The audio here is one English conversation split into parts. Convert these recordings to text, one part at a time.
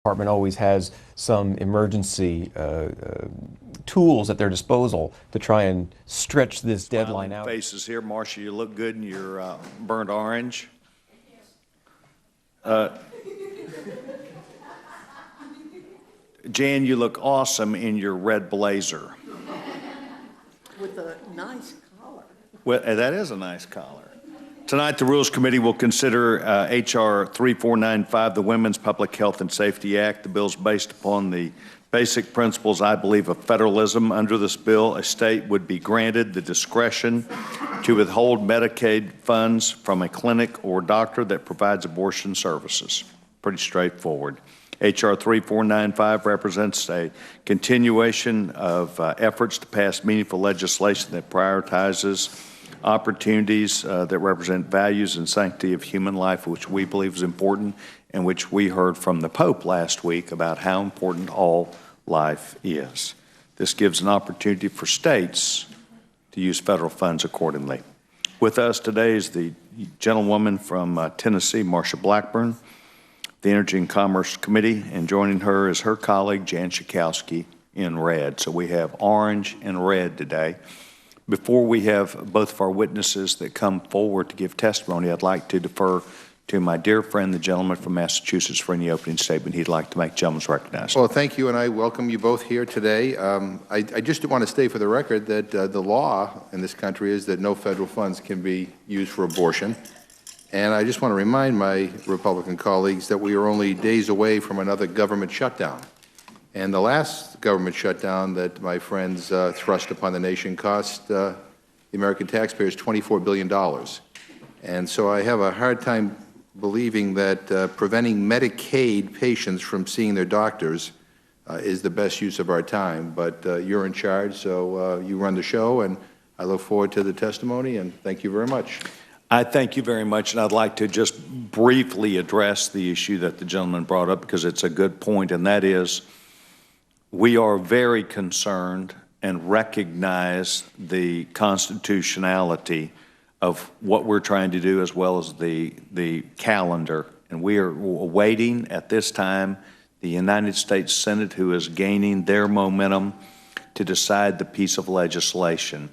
department always has some emergency tools at their disposal to try and stretch this deadline out. Faces here, Marsha, you look good in your burnt orange. Jan, you look awesome in your red blazer. With a nice collar. Well, that is a nice collar. Tonight, the Rules Committee will consider H.R. 3495, the Women's Public Health and Safety Act. The bill is based upon the basic principles, I believe, of federalism. Under this bill, a state would be granted the discretion to withhold Medicaid funds from a clinic or doctor that provides abortion services. Pretty straightforward. H.R. 3495 represents a continuation of efforts to pass meaningful legislation that prioritizes opportunities that represent values and sanctity of human life, which we believe is important, and which we heard from the Pope last week about how important all life is. This gives an opportunity for states to use federal funds accordingly. With us today is the gentlewoman from Tennessee, Marsha Blackburn, the Energy and Commerce Committee, and joining her is her colleague, Jan Schakowsky, in red. So we have orange and red today. Before we have both of our witnesses that come forward to give testimony, I'd like to defer to my dear friend, the gentleman from Massachusetts, for any opening statement he'd like to make. Gentleman's recognized. Well, thank you, and I welcome you both here today. I just want to state for the record that the law in this country is that no federal funds can be used for abortion. And I just want to remind my Republican colleagues that we are only days away from another government shutdown. And the last government shutdown that my friends thrust upon the nation cost the American taxpayers $24 billion. And so I have a hard time believing that preventing Medicaid patients from seeing their doctors is the best use of our time. But you're in charge, so you run the show, and I look forward to the testimony, and thank you very much. I thank you very much, and I'd like to just briefly address the issue that the gentleman brought up because it's a good point, and that is we are very concerned and recognize the constitutionality of what we're trying to do as well as the calendar. And we are awaiting at this time the United States Senate, who is gaining their momentum, to decide the piece of legislation.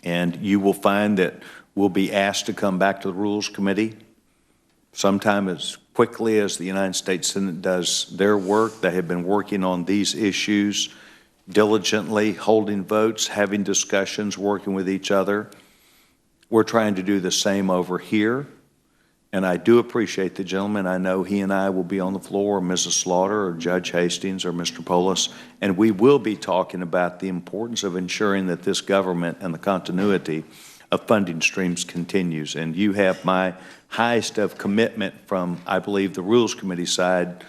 And you will find that we'll be asked to come back to the Rules Committee sometime as quickly as the United States Senate does their work. They have been working on these issues diligently, holding votes, having discussions, working with each other. We're trying to do the same over here, and I do appreciate the gentleman. I know he and I will be on the floor, or Mrs. Slaughter, or Judge Hastings, or Mr. Polis, and we will be talking about the importance of ensuring that this government and the continuity of funding streams continues. And you have my highest of commitment from, I believe, the Rules Committee side,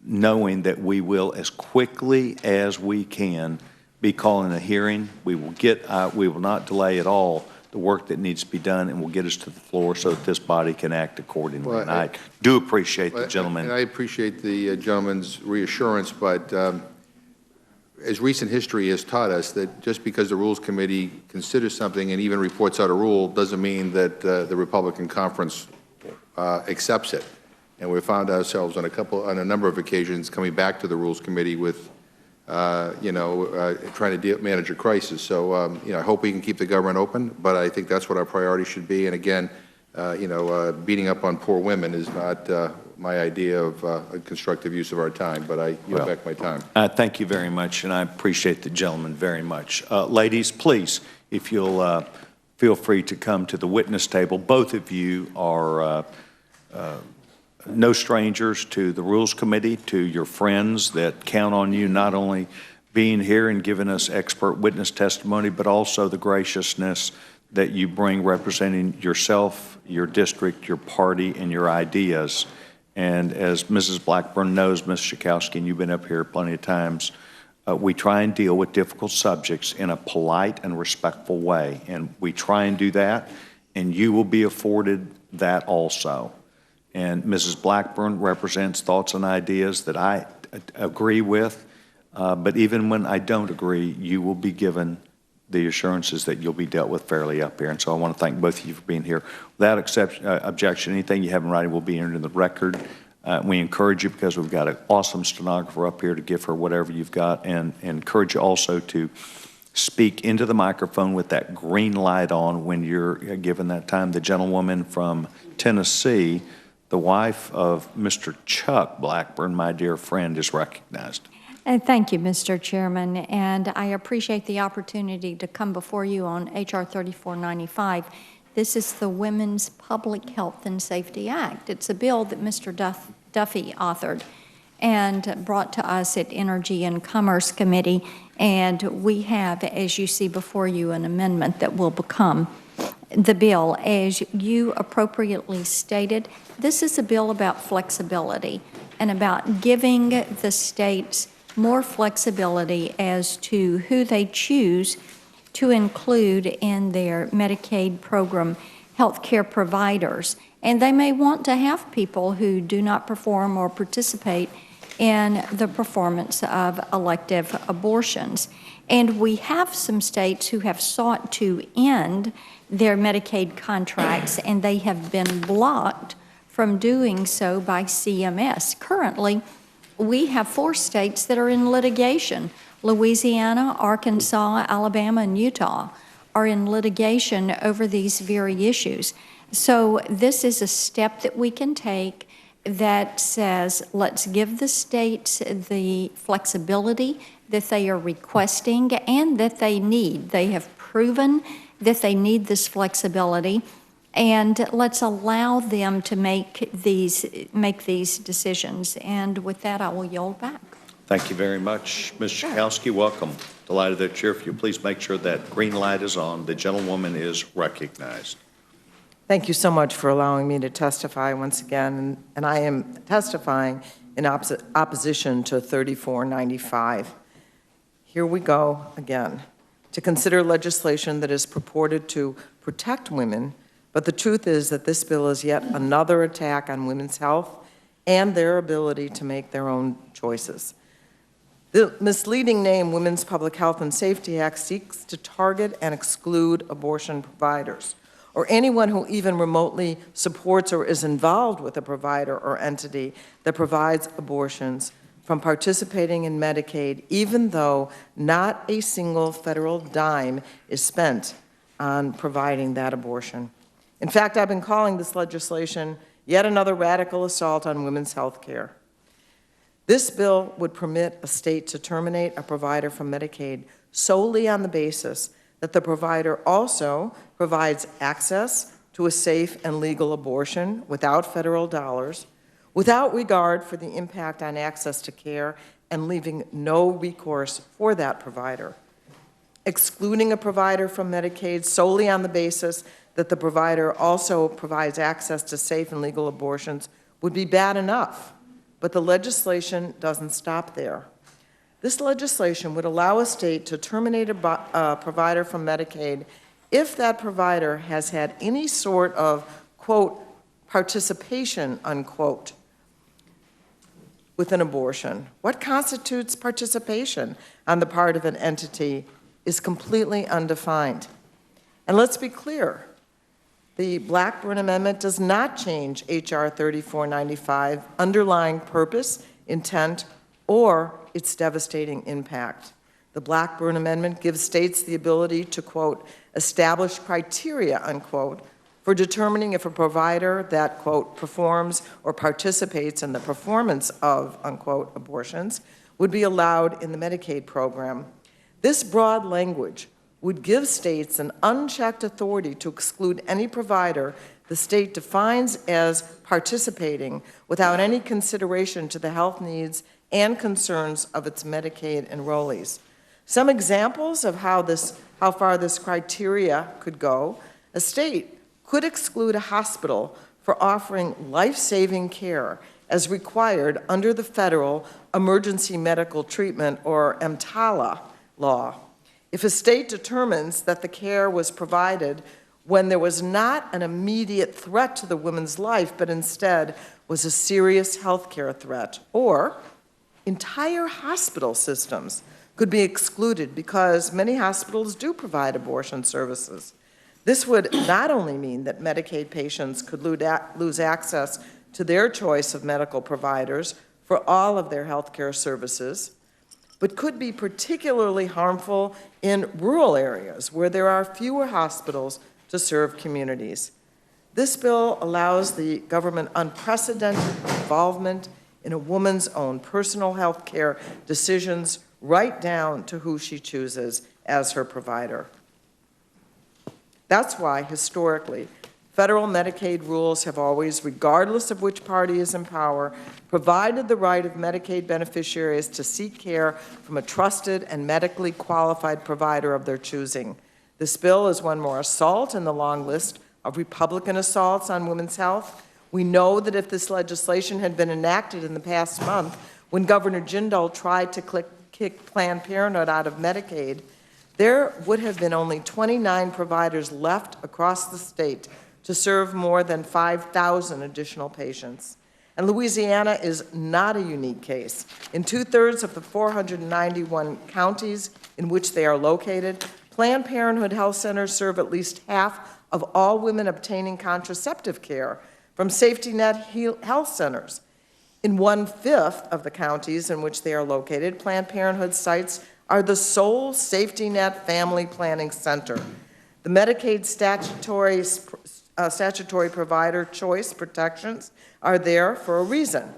knowing that we will, as quickly as we can, be calling a hearing. We will not delay at all the work that needs to be done, and will get us to the floor so that this body can act accordingly. Well, and I do appreciate the gentleman. And I appreciate the gentleman's reassurance, but as recent history has taught us, that just because the Rules Committee considers something and even reports out a rule doesn't mean that the Republican conference accepts it. And we found ourselves on a number of occasions coming back to the Rules Committee with trying to manage a crisis. So, I hope we can keep the government open, but I think that's what our priority should be. And again, beating up on poor women is not my idea of a constructive use of our time, but I yield back my time. Thank you very much, and I appreciate the gentleman very much. Ladies, please, if you'll feel free to come to the witness table. Both of you are no strangers to the Rules Committee, to your friends that count on you not only being here and giving us expert witness testimony, but also the graciousness that you bring representing yourself, your district, your party, and your ideas. And as Mrs. Blackburn knows, Ms. Schakowsky, and you've been up here plenty of times, we try and deal with difficult subjects in a polite and respectful way. And we try and do that, and you will be afforded that also. And Mrs. Blackburn represents thoughts and ideas that I agree with, but even when I don't agree, you will be given the assurances that you'll be dealt with fairly up here. And so I want to thank both of you for being here. Without objection, anything you have in writing will be entered in the record. We encourage you, because we've got an awesome stenographer up here, to give her whatever you've got, and encourage you also to speak into the microphone with that green light on when you're given that time. The gentlewoman from Tennessee, the wife of Mr. Chuck Blackburn, my dear friend, is recognized. Thank you, Mr. Chairman, and I appreciate the opportunity to come before you on H.R. 3495. This is the Women's Public Health and Safety Act. It's a bill that Mr. Duffy authored and brought to us at Energy and Commerce Committee, and we have, as you see before you, an amendment that will become the bill. As you appropriately stated, this is a bill about flexibility and about giving the states more flexibility as to who they choose to include in their Medicaid program health care providers. And they may want to have people who do not perform or participate in the performance of elective abortions. And we have some states who have sought to end their Medicaid contracts, and they have been blocked from doing so by CMS. Currently, we have 4 states that are in litigation. Louisiana, Arkansas, Alabama, and Utah are in litigation over these very issues. So this is a step that we can take that says, let's give the states the flexibility that they are requesting and that they need. They have proven that they need this flexibility, and let's allow them to make these decisions. And with that, I will yield back. Thank you very much. Ms. Schakowsky, welcome. Delighted that you're here. If you please make sure that green light is on. The gentlewoman is recognized. Thank you so much for allowing me to testify once again. And I am testifying in opposition to 3495. Here we go again. To consider legislation that is purported to protect women, but the truth is that this bill is yet another attack on women's health and their ability to make their own choices. The misleading name Women's Public Health and Safety Act seeks to target and exclude abortion providers, or anyone who even remotely supports or is involved with a provider or entity that provides abortions, from participating in Medicaid, even though not a single federal dime is spent on providing that abortion. In fact, I've been calling this legislation yet another radical assault on women's health care. This bill would permit a state to terminate a provider from Medicaid solely on the basis that the provider also provides access to a safe and legal abortion without federal dollars, without regard for the impact on access to care, and leaving no recourse for that provider. Excluding a provider from Medicaid solely on the basis that the provider also provides access to safe and legal abortions would be bad enough, but the legislation doesn't stop there. This legislation would allow a state to terminate a provider from Medicaid if that provider has had any sort of, quote, participation, unquote, with an abortion. What constitutes participation on the part of an entity is completely undefined. And let's be clear, the Blackburn Amendment does not change H.R. 3495 underlying purpose, intent, or its devastating impact. The Blackburn Amendment gives states the ability to, quote, establish criteria, unquote, for determining if a provider that, quote, performs or participates in the performance of, unquote, abortions would be allowed in the Medicaid program. This broad language would give states an unchecked authority to exclude any provider the state defines as participating without any consideration to the health needs and concerns of its Medicaid enrollees. Some examples of how far this criteria could go: a state could exclude a hospital for offering life-saving care as required under the Federal Emergency Medical Treatment, or EMTALA, law. If a state determines that the care was provided when there was not an immediate threat to the woman's life, but instead was a serious health care threat, or entire hospital systems could be excluded because many hospitals do provide abortion services. This would not only mean that Medicaid patients could lose access to their choice of medical providers for all of their health care services, but could be particularly harmful in rural areas where there are fewer hospitals to serve communities. This bill allows the government unprecedented involvement in a woman's own personal health care decisions, right down to who she chooses as her provider. That's why, historically, federal Medicaid rules have always, regardless of which party is in power, provided the right of Medicaid beneficiaries to seek care from a trusted and medically qualified provider of their choosing. This bill is one more assault in the long list of Republican assaults on women's health. We know that if this legislation had been enacted in the past month, when Governor Jindal tried to kick Planned Parenthood out of Medicaid, there would have been only 29 providers left across the state to serve more than 5,000 additional patients. And Louisiana is not a unique case. In 2/3 of the 491 counties in which they are located, Planned Parenthood health centers serve at least half of all women obtaining contraceptive care from safety net health centers. In 1/5 of the counties in which they are located, Planned Parenthood sites are the sole safety net family planning center. The Medicaid statutory provider choice protections are there for a reason.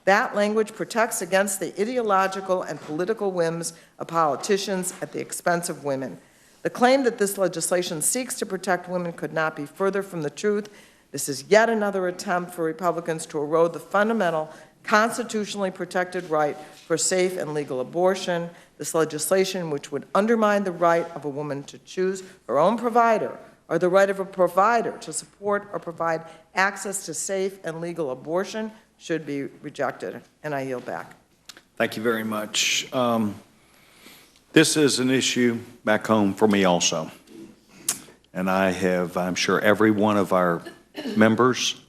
That language protects against the ideological and political whims of politicians at the expense of women. The claim that this legislation seeks to protect women could not be further from the truth. This is yet another attempt for Republicans to erode the fundamental, constitutionally protected right for safe and legal abortion. This legislation, which would undermine the right of a woman to choose her own provider, or the right of a provider to support or provide access to safe and legal abortion, should be rejected. And I yield back. Thank you very much. This is an issue back home for me also. And I'm sure every one of our members,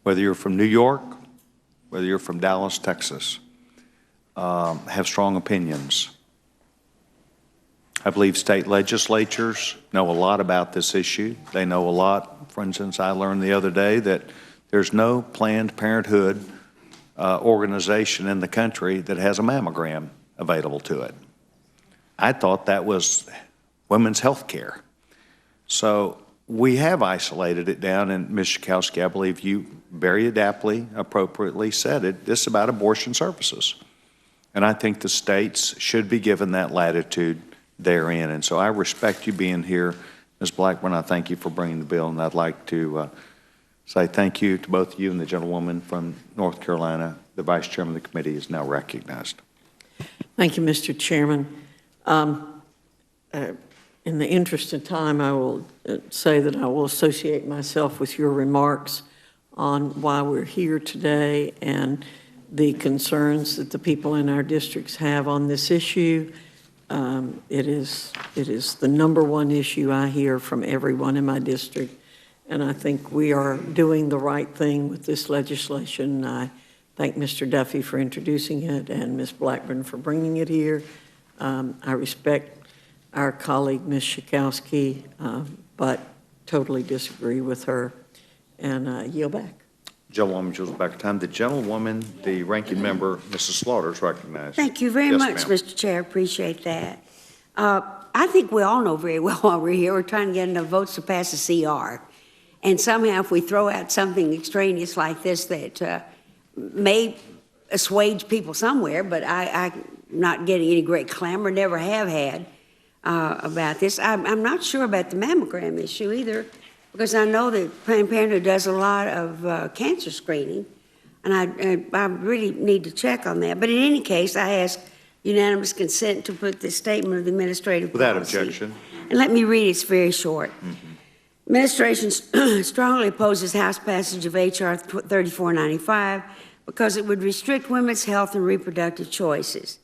whether you're from New York, whether you're from Dallas, Texas, have strong opinions. I believe state legislatures know a lot about this issue. They know a lot. For instance, I learned the other day that there's no Planned Parenthood organization in the country that has a mammogram available to it. I thought that was women's health care. So we have isolated it down, and Ms. Schakowsky, I believe you very adaptly, appropriately said it. This is about abortion services. And I think the states should be given that latitude therein. And so I respect you being here, Ms. Blackburn. I thank you for bringing the bill, and I'd like to say thank you to both you and the gentlewoman from North Carolina. The Vice Chairman of the committee is now recognized. Thank you, Mr. Chairman. In the interest of time, I will say that I will associate myself with your remarks on why we're here today and the concerns that the people in our districts have on this issue. It is the #1 issue I hear from everyone in my district, and I think we are doing the right thing with this legislation. I thank Mr. Duffy for introducing it and Ms. Blackburn for bringing it here. I respect our colleague, Ms. Schakowsky, but totally disagree with her, and yield back. Gentlewoman yields back time. The gentlewoman, the ranking member, Mrs. Slaughter, is recognized. Thank you very much, Mr. Chair. Appreciate that. I think we all know very well why we're here. We're trying to get enough votes to pass a CR. And somehow if we throw out something extraneous like this that may assuage people somewhere, but I'm not getting any great clamor, never have had about this. I'm not sure about the mammogram issue either, because I know that Planned Parenthood does a lot of cancer screening, and I really need to check on that. But in any case, I ask unanimous consent to put the statement of the administrative Without policy. objection. And let me read it. It's very short. Administration strongly opposes House passage of H.R. 3495 because it would restrict women's health and reproductive choices.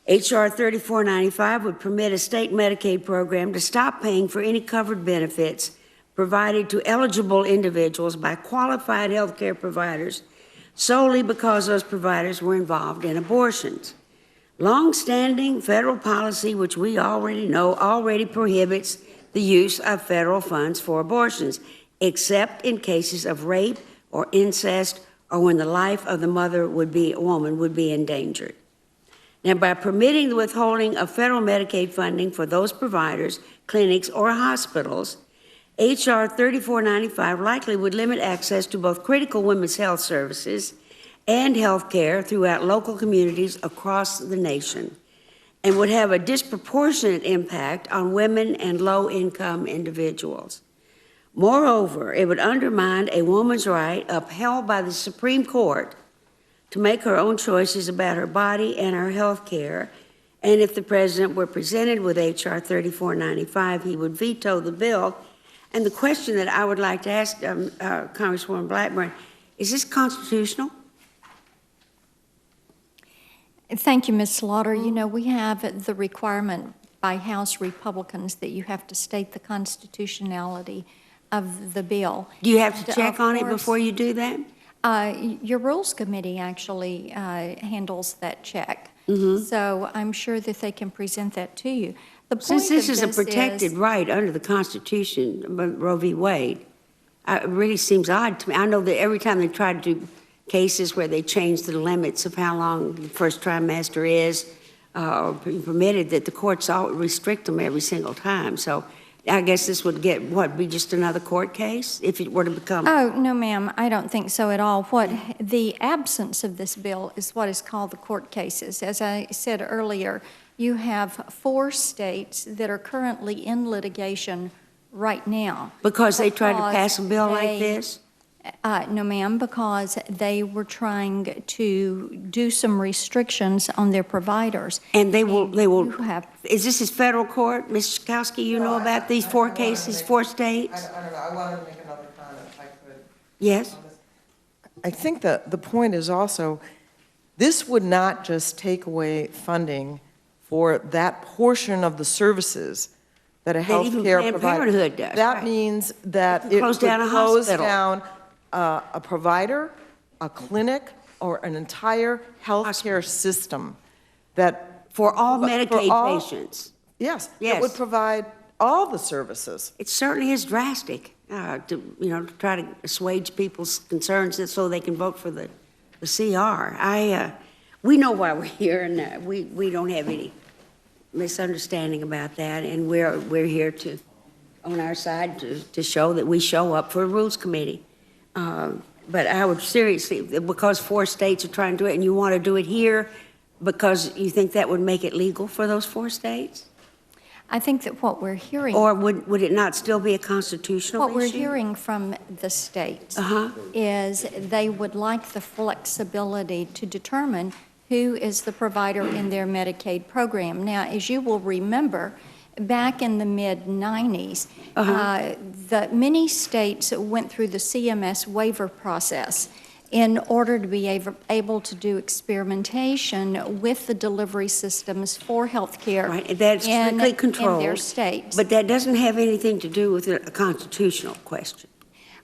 H.R. 3495 would permit a state Medicaid program to stop paying for any covered benefits provided to eligible individuals by qualified health care providers solely because those providers were involved in abortions. Long-standing federal policy, which we already know, already prohibits the use of federal funds for abortions, except in cases of rape, or incest, or when the life of the woman would be endangered. Now, by permitting the withholding of federal Medicaid funding for those providers, clinics, or hospitals, H.R. 3495 likely would limit access to both critical women's health services and health care throughout local communities across the nation, and would have a disproportionate impact on women and low-income individuals. Moreover, it would undermine a woman's right upheld by the Supreme Court to make her own choices about her body and her health care, and if the President were presented with H.R. 3495, he would veto the bill. And the question that I would like to ask Congresswoman Blackburn, is this constitutional? Thank you, Ms. Slaughter. You know, we have the requirement by House Republicans that you have to state the constitutionality of the bill. Do you have to And check of on it course, before you do that? Your Rules Committee actually handles that check. Mm-hmm. So I'm sure that they can present that to you. The point Since this of is a protected right under the Constitution, Roe v. Wade, it really seems odd to me. I know that every time they try to do cases where they change the limits of how long the first trimester is or permitted, that the courts all restrict them every single time. So I guess this would be just another court case if it were to become? Oh, no, ma'am, I don't think so at all. What the absence of this bill is what is called the court cases. As I said earlier, you have 4 states that are currently in litigation right now. Because they tried to pass a bill like this? No, ma'am, because they were trying to do some restrictions on their providers. And they will, is this federal court? Ms. Schakowsky, you know about these 4 cases, 4 states? I don't know, I wanted to make another comment if I could. Yes? I think that the point is also, this would not just take away funding for that portion of the services that a health care Planned provider. Parenthood does, That right. means that it Close would down a close hospital. down a provider, a clinic, or an entire health care system that. For all for Medicaid all- patients? Yes. Yes. It would provide all the services. It certainly is drastic to try to assuage people's concerns so they can vote for the CR. We know why we're here, and we don't have any misunderstanding about that, and we're here to, on our side, to show that we show up for a Rules Committee. But I would seriously, because 4 states are trying to do it, and you want to do it here because you think that would make it legal for those 4 states? I think that what we're hearing. Or would it not still be a constitutional issue? What we're hearing from the states is they would like the flexibility to determine who is the provider in their Medicaid program. Now, as you will remember, back in the mid-'90s, the many states went through the CMS waiver process in order to be able to do experimentation with the delivery systems for health care Right, that's strictly controlled. in their states. But that doesn't have anything to do with a constitutional question.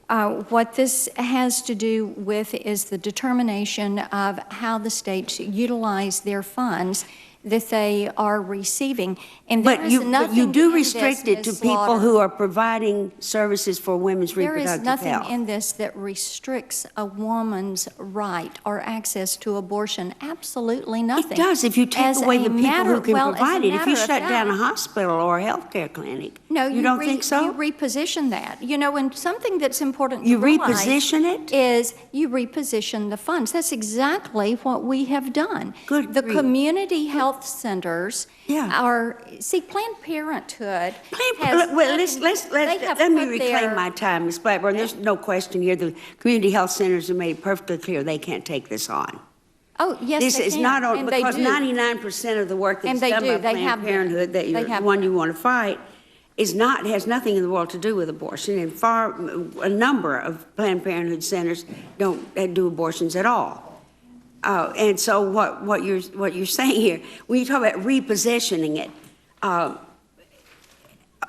What this has to do with is the determination of how the states utilize their funds that they are receiving. And there is But you do in restrict this, it to Ms. people Slaughter. who are providing services for women's There is reproductive nothing health. in this that restricts a woman's right or access to abortion. Absolutely nothing. It does if you take As away a the people matter- who can well, as a provide it. If matter you of shut down a fact- hospital or a healthcare clinic, No, you don't think so? You reposition that. You know, and something that's important to You realize reposition it? is you reposition the funds. That's exactly what we have done. Good The grief. community health centers are, see, Planned Parenthood has Well, put- they have let me put reclaim their- my time, Ms. Blackburn. There's no question here. The community health centers have made it perfectly clear they can't take this on. Oh, yes, This they is can, not on, and they because do. 99% of the work that's And they done do. by They have Planned been. Parenthood, that They you're, the have one been. you want to fight, has nothing in the world to do with abortion, and a number of Planned Parenthood centers don't do abortions at all. And so what you're saying here, when you talk about repositioning it,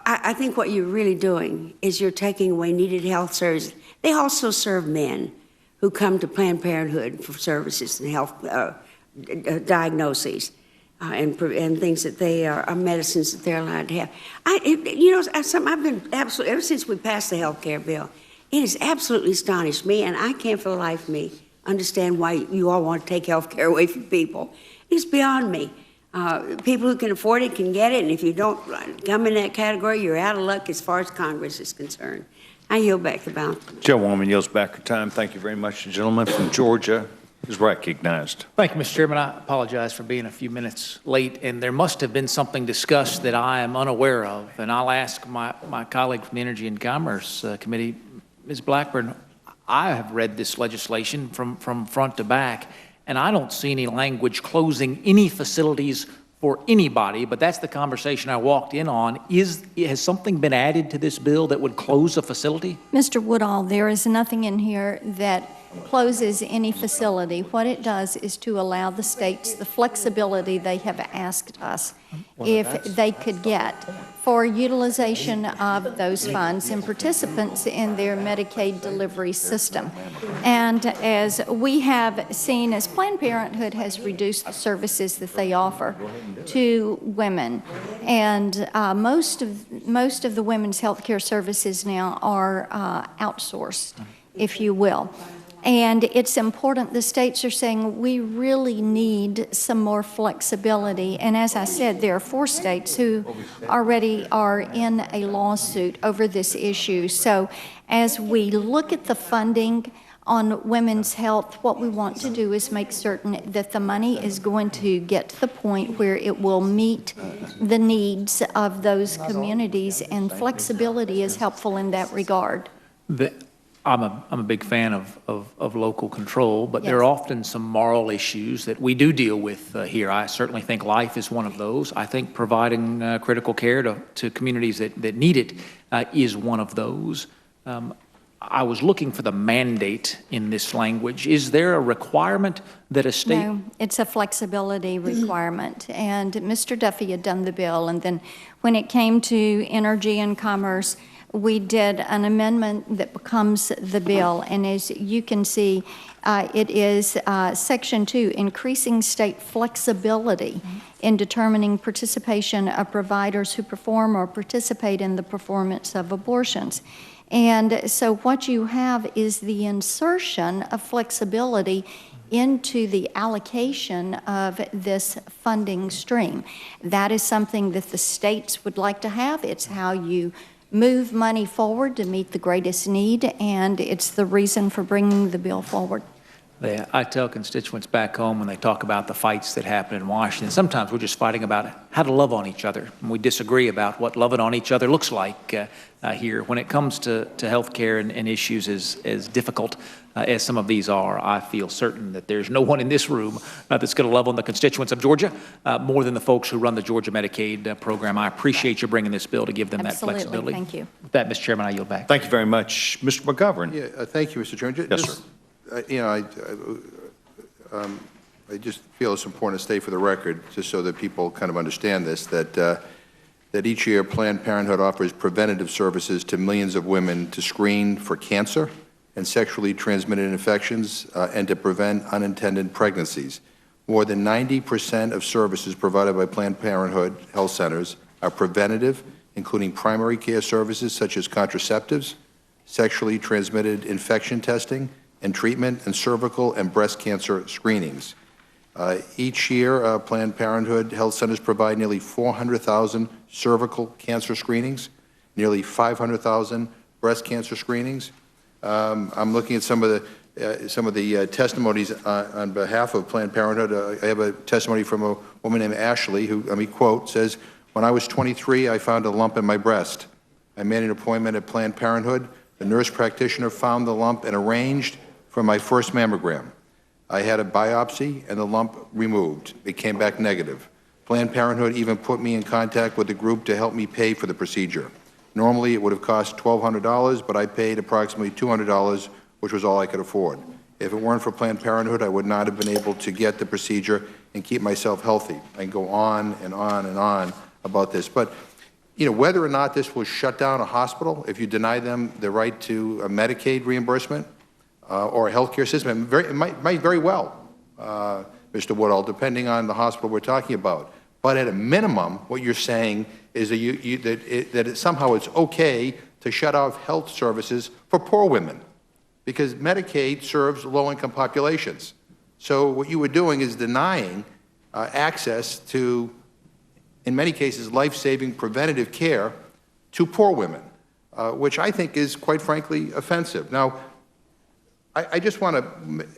I think what you're really doing is you're taking away needed health services. They also serve men who come to Planned Parenthood for services and health diagnoses and things that they are medicines that they're allowed to have. I've been absolutely, ever since we passed the health care bill, It has absolutely astonished me, and I can't for the life of me understand why you all want to take health care away from people. It's beyond me. People who can afford it can get it, and if you don't come in that category, you're out of luck as far as Congress is concerned. I yield back the balance. Chairwoman yields back her time. Thank you very much. The gentleman from Georgia is recognized. Thank you, Mr. Chairman. I apologize for being a few minutes late, and there must have been something discussed that I am unaware of, and I'll ask my colleague from the Energy and Commerce Committee, Ms. Blackburn. I have read this legislation from front to back, and I don't see any language closing any facilities for anybody, but that's the conversation I walked in on. Has something been added to this bill that would close a facility? Mr. Woodall, there is nothing in here that closes any facility. What it does is to allow the states the flexibility they have asked us if they could get for utilization of those funds and participants in their Medicaid delivery system. And as we have seen, as Planned Parenthood has reduced the services that they offer to women, and most of the women's health care services now are outsourced, if you will. And it's important, the states are saying we really need some more flexibility. And as I said, there are 4 states who already are in a lawsuit over this issue. So as we look at the funding on women's health, what we want to do is make certain that the money is going to get to the point where it will meet the needs of those communities, and flexibility is helpful in that regard. I'm a big fan of local control, but there are often some moral issues that we do deal with here. I certainly think life is one of those. I think providing critical care to communities that need it is one of those. I was looking for the mandate in this language. Is there a requirement that a state? No, it's a flexibility requirement. And Mr. Duffy had done the bill, and then when it came to Energy and Commerce, we did an amendment that becomes the bill. And as you can see, it is Section 2, increasing state flexibility in determining participation of providers who perform or participate in the performance of abortions. And so what you have is the insertion of flexibility into the allocation of this funding stream. That is something that the states would like to have. It's how you move money forward to meet the greatest need, and it's the reason for bringing the bill forward. I tell constituents back home when they talk about the fights that happen in Washington, sometimes we're just fighting about how to love on each other. And we disagree about what loving on each other looks like here. When it comes to health care and issues as difficult as some of these are, I feel certain that there's no one in this room that's going to love on the constituents of Georgia more than the folks who run the Georgia Medicaid program. I appreciate you bringing this bill to give them that flexibility. Thank you. With that, Mr. Chairman, I yield back. Thank you very much. Mr. McGovern. Yeah, thank you, Mr. Chairman. Yes, sir. I just feel it's important to state for the record, just so that people kind of understand this, that each year Planned Parenthood offers preventative services to millions of women to screen for cancer and sexually transmitted infections and to prevent unintended pregnancies. More than 90% of services provided by Planned Parenthood health centers are preventative, including primary care services such as contraceptives, sexually transmitted infection testing and treatment, and cervical and breast cancer screenings. Each year, Planned Parenthood health centers provide nearly 400,000 cervical cancer screenings, nearly 500,000 breast cancer screenings. I'm looking at some of the testimonies on behalf of Planned Parenthood. I have a testimony from a woman named Ashley who, let me quote, says, "When I was 23, I found a lump in my breast. I made an appointment at Planned Parenthood. The nurse practitioner found the lump and arranged for my first mammogram. I had a biopsy and the lump removed. It came back negative. Planned Parenthood even put me in contact with a group to help me pay for the procedure. Normally, it would have cost $1,200, but I paid approximately $200, which was all I could afford. If it weren't for Planned Parenthood, I would not have been able to get the procedure and keep myself healthy." I can go on and on and on about this. But whether or not this will shut down a hospital, if you deny them the right to a Medicaid reimbursement or a health care system, it might very well, Mr. Woodall, depending on the hospital we're talking about. But at a minimum, what you're saying is that somehow it's okay to shut off health services for poor women, because Medicaid serves low-income populations. So what you were doing is denying access to, in many cases, life-saving preventative care to poor women, which I think is, quite frankly, offensive. Now, I just want to,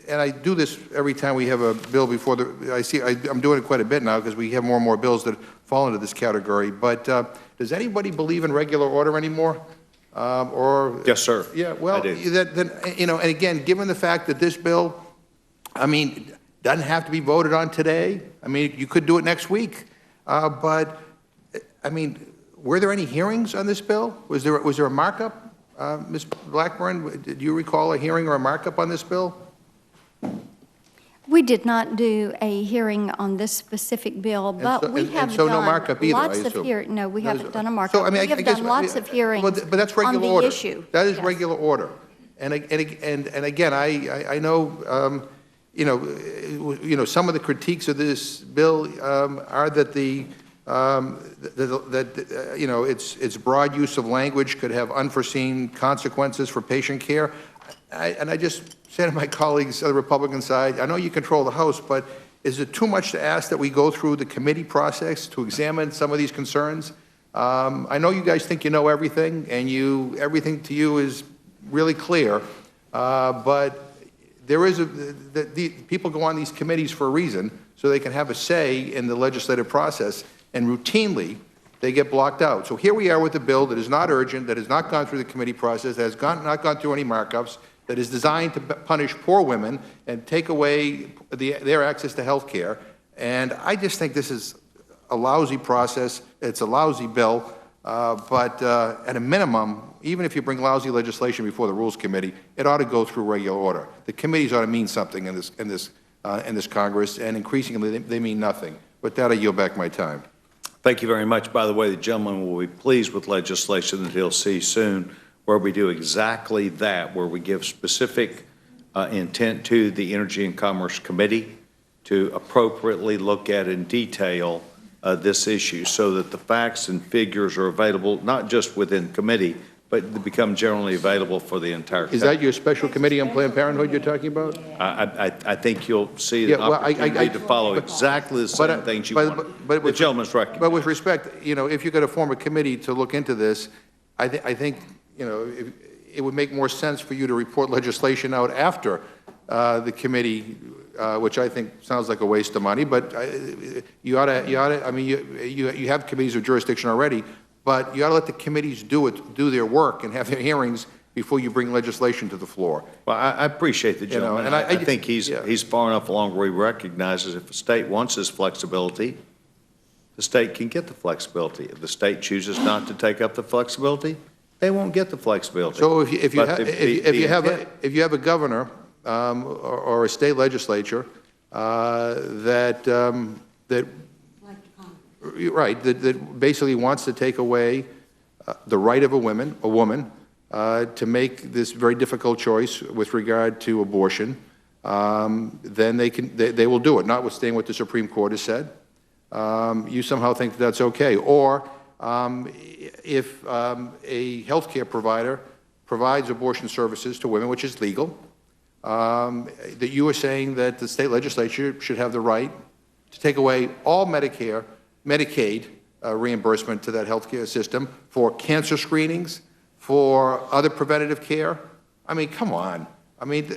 and I do this every time we have a bill before I'm doing it quite a bit now because we have more and more bills that fall into this category, but does anybody believe in regular order anymore? Or Yes, sir. Yeah, well, I do. then, you know, and again, given the fact that this bill, I mean, doesn't have to be voted on today. I mean, you could do it next week. But, I mean, were there any hearings on this bill? Was there a markup? Ms. Blackburn, do you recall a hearing or a markup on this bill? We did not do a hearing on this specific bill, but we have so no done markup either, lots I of assume. hearings. No, we haven't done a So, markup. I mean, We have guess, done lots of hearings but that's on regular the order. issue. That is Yes. regular order. And again, I know, you know, some of the critiques of this bill are that you know, its broad use of language could have unforeseen consequences for patient care. And I just say to my colleagues on the Republican side, I know you control the House, but is it too much to ask that we go through the committee process to examine some of these concerns? I know you guys think you know everything, and everything to you is really clear, but there is people go on these committees for a reason, so they can have a say in the legislative process, and routinely they get blocked out. So here we are with a bill that is not urgent, that has not gone through the committee process, that has not gone through any markups, that is designed to punish poor women and take away their access to health care. And I just think this is a lousy process. It's a lousy bill. But at a minimum, even if you bring lousy legislation before the Rules Committee, it ought to go through regular order. The committees ought to mean something in this Congress, and increasingly they mean nothing. With that, I yield back my time. Thank you very much. By the way, the gentleman will be pleased with legislation that he'll see soon where we do exactly that, where we give specific intent to the Energy and Commerce Committee to appropriately look at in detail this issue so that the facts and figures are available, not just within committee, but they become generally available for the entire country. Is that your special committee on Planned Parenthood you're talking about? I think you'll see an opportunity to follow exactly the same things you want. The gentleman's recommendation. But with respect, you know, if you're going to form a committee to look into this, I think, you know, it would make more sense for you to report legislation out after the committee, which I think sounds like a waste of money. But you ought to. I mean, you have committees of jurisdiction already, but you ought to let the committees do their work and have their hearings before you bring legislation to the floor. Well, I appreciate the gentleman. You know, and I think he's far enough along where he recognizes if the state wants this flexibility, the state can get the flexibility. If the state chooses not to take up the flexibility, they won't get the flexibility. So if you have a governor or a state legislature that basically wants to take away the right of a woman to make this very difficult choice with regard to abortion, then they will do it, notwithstanding what the Supreme Court has said. You somehow think that's okay. Or if a health care provider provides abortion services to women, which is legal, that you are saying that the state legislature should have the right to take away all Medicaid reimbursement to that health care system for cancer screenings, for other preventative care. I mean, come on. I mean,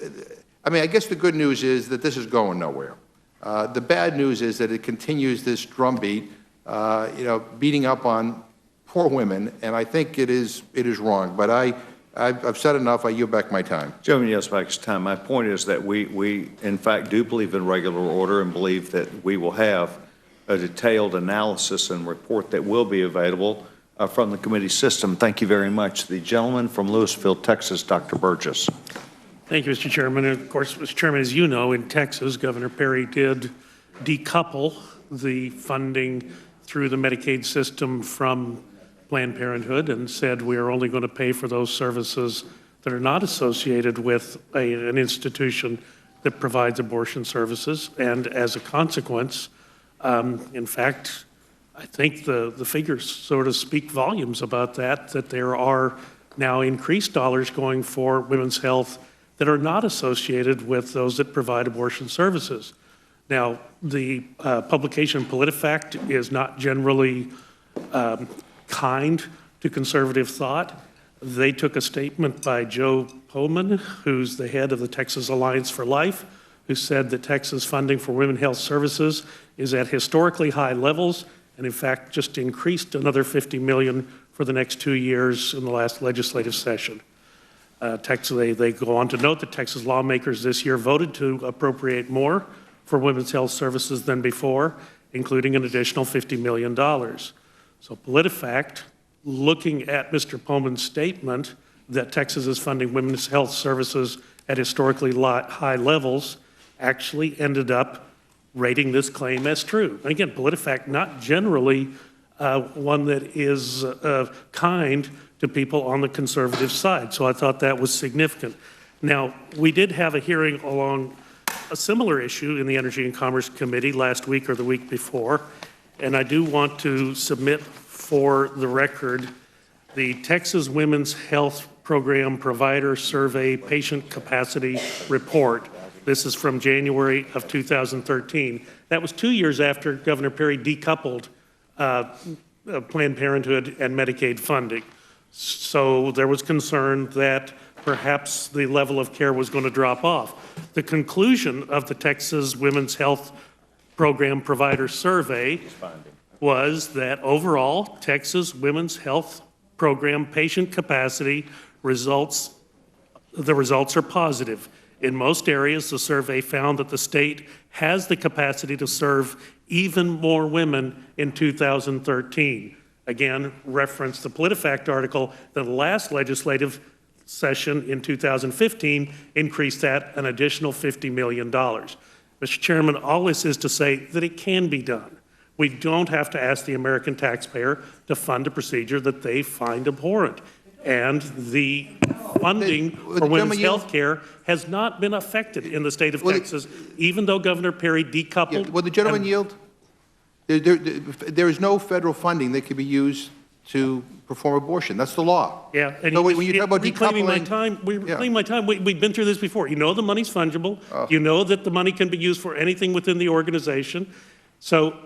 I guess the good news is that this is going nowhere. The bad news is that it continues this drumbeat, you know, beating up on poor women, and I think it is wrong. But I've said enough. I yield back my time. Gentleman, yes, back his time. My point is that we in fact do believe in regular order and believe that we will have a detailed analysis and report that will be available from the committee system. Thank you very much. The gentleman from Louisville, Texas, Dr. Burgess. Thank you, Mr. Chairman. And of course, Mr. Chairman, as you know, in Texas, Governor Perry did decouple the funding through the Medicaid system from Planned Parenthood and said we are only going to pay for those services that are not associated with an institution that provides abortion services. And as a consequence, in fact, I think the figures sort of speak volumes about that there are now increased dollars going for women's health that are not associated with those that provide abortion services. Now, the publication PolitiFact is not generally kind to conservative thought. They took a statement by Joe Pullman, who's the head of the Texas Alliance for Life, who said that Texas funding for women's health services is at historically high levels, and in fact just increased another $50 million for the next 2 years in the last legislative session. They go on to note that Texas lawmakers this year voted to appropriate more for women's health services than before, including an additional $50 million. So PolitiFact, looking at Mr. Pullman's statement that Texas is funding women's health services at historically high levels, actually ended up rating this claim as true. And again, PolitiFact, not generally one that is kind to people on the conservative side. So I thought that was significant. Now, we did have a hearing along a similar issue in the Energy and Commerce Committee last week or the week before, and I do want to submit for the record the Texas Women's Health Program Provider Survey Patient Capacity Report. This is from January of 2013. That was 2 years after Governor Perry decoupled Planned Parenthood and Medicaid funding. So there was concern that perhaps the level of care was going to drop off. The conclusion of the Texas Women's Health Program Provider Survey was that overall, Texas Women's Health Program patient capacity results, the results are positive. In most areas, the survey found that the state has the capacity to serve even more women in 2013. Again, reference the PolitiFact article, the last legislative session in 2015 increased that an additional $50 million. Mr. Chairman, all this is to say that it can be done. We don't have to ask the American taxpayer to fund a procedure that they find abhorrent. And the funding for women's health care has not been affected in the state of Texas, even though Governor Perry decoupled. Will the gentleman yield? There is no federal funding that can be used to perform abortion. That's the law. Yeah. And so when you talk about reclaiming my decoupling, time, reclaiming my time. We've been through this before. You know the money's fungible. You know that the money can be used for anything within the organization. So